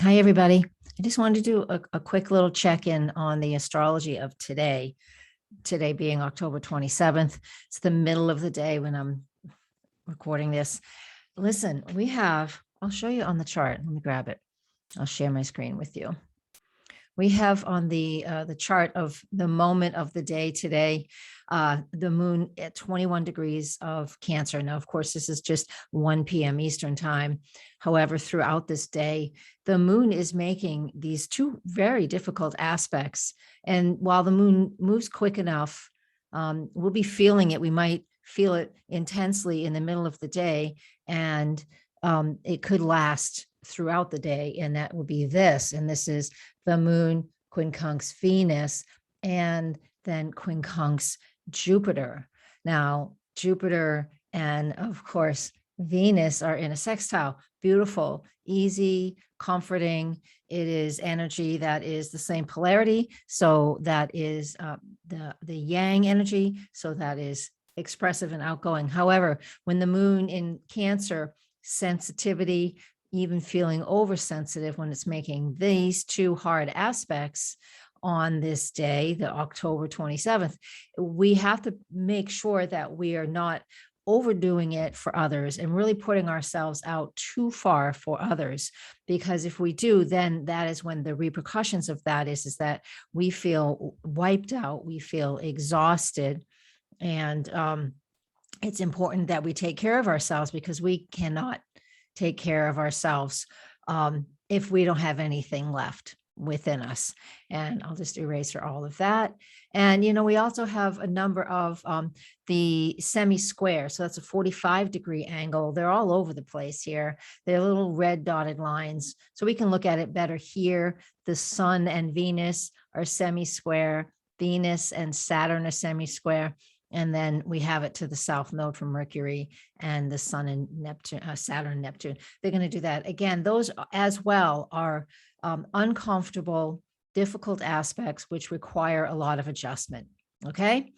Hi, everybody. I just wanted to do a quick little check-in on the astrology of today. Today being October 27th. It's the middle of the day when I'm recording this. Listen, I'll show you on the chart. Let me grab it. I'll share my screen with you. We have on the chart of the moment of the day today, the moon at 21 degrees of Cancer. Now, of course, this is just 1 p.m. Eastern time. However, throughout this day, the moon is making these two very difficult aspects. And while the moon moves quick enough, we'll be feeling it. We might feel it intensely in the middle of the day, and it could last throughout the day. And that will be this. And this is the moon quincunx Venus, and then quincunx Jupiter. Now, Jupiter and of course Venus are in a sextile. Beautiful, easy, comforting. It is energy that is the same polarity. So that is the yang energy. So that is expressive and outgoing. However, when the moon in Cancer, sensitivity, even feeling oversensitive when it's making these two hard aspects on this day, the October 27th, we have to make sure that we are not overdoing it for others and really putting ourselves out too far for others. Because if we do, then that is when the repercussions of that is that we feel wiped out, we feel exhausted. And it's important that we take care of ourselves, because we cannot take care of ourselves if we don't have anything left within us. And I'll just erase all of that. And, we also have a number of the semi-square. So that's a 45-degree angle. They're all over the place here. They're little red dotted lines. So we can look at it better here. The Sun and Venus are semi-square. Venus and Saturn are semi-square. And then we have it to the south node from Mercury and the Sun and Neptune, Saturn, Neptune. They're going to do that. Again, those as well are uncomfortable, difficult aspects, which require a lot of adjustment. Okay.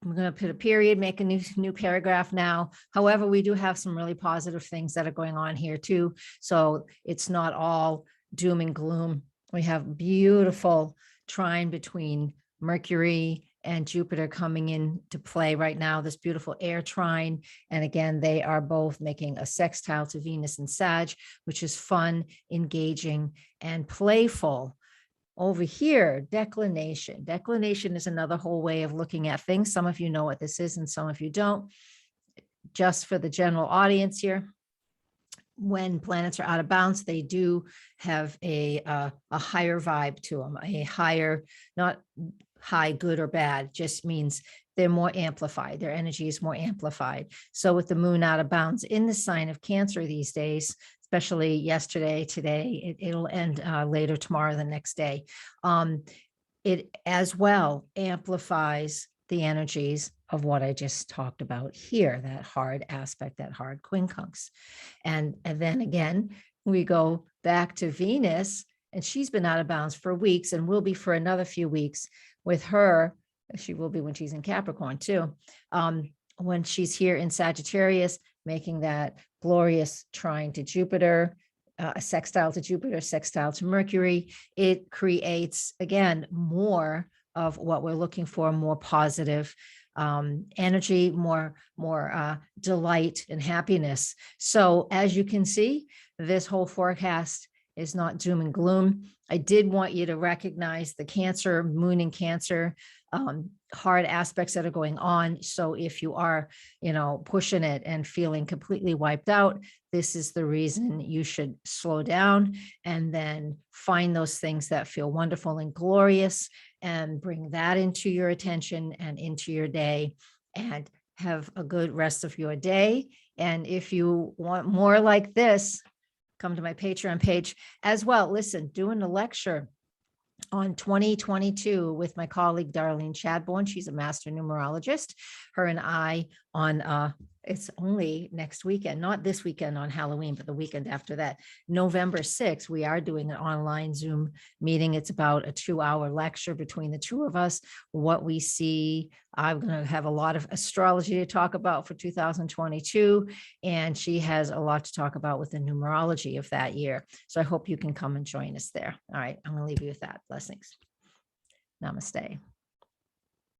I'm going to put a period, make a new paragraph now. However, we do have some really positive things that are going on here too. So it's not all doom and gloom. We have beautiful trine between Mercury and Jupiter coming into play right now, this beautiful air trine. And again, they are both making a sextile to Venus and Sag, which is fun, engaging, and playful. Over here, declination. Declination is another whole way of looking at things. Some of you know what this is and some of you don't. Just for the general audience here, when planets are out of bounds, they do have a higher vibe to them, a higher, not high, good or bad, just means they're more amplified. Their energy is more amplified. So with the moon out of bounds in the sign of Cancer these days, especially yesterday, today, it'll end later tomorrow, the next day. It as well amplifies the energies of what I just talked about here, that hard aspect, that hard quincunx. And then again, we go back to Venus, and she's been out of bounds for weeks and will be for another few weeks. With her, she will be when she's in Capricorn too. When she's here in Sagittarius, making that glorious trine to Jupiter, a sextile to Jupiter, sextile to Mercury, it creates, again, more of what we're looking for, more positive energy, more delight and happiness. So as you can see, this whole forecast is not doom and gloom. I did want you to recognize the Cancer, moon in Cancer, hard aspects that are going on. So if you are, pushing it and feeling completely wiped out, this is the reason you should slow down and then find those things that feel wonderful and glorious and bring that into your attention and into your day, and have a good rest of your day. And if you want more like this, come to my Patreon page as well. Listen, doing a lecture on 2022 with my colleague, Darlene Chadbourne. She's a master numerologist. Her and I on it's only next weekend, not this weekend on Halloween, but the weekend after that, November 6th, we are doing an online Zoom meeting. It's about a 2-hour lecture between the two of us, what we see. I'm going to have a lot of astrology to talk about for 2022, and she has a lot to talk about with the numerology of that year. So I hope you can come and join us there. All right, I'm going to leave you with that. Blessings. Namaste.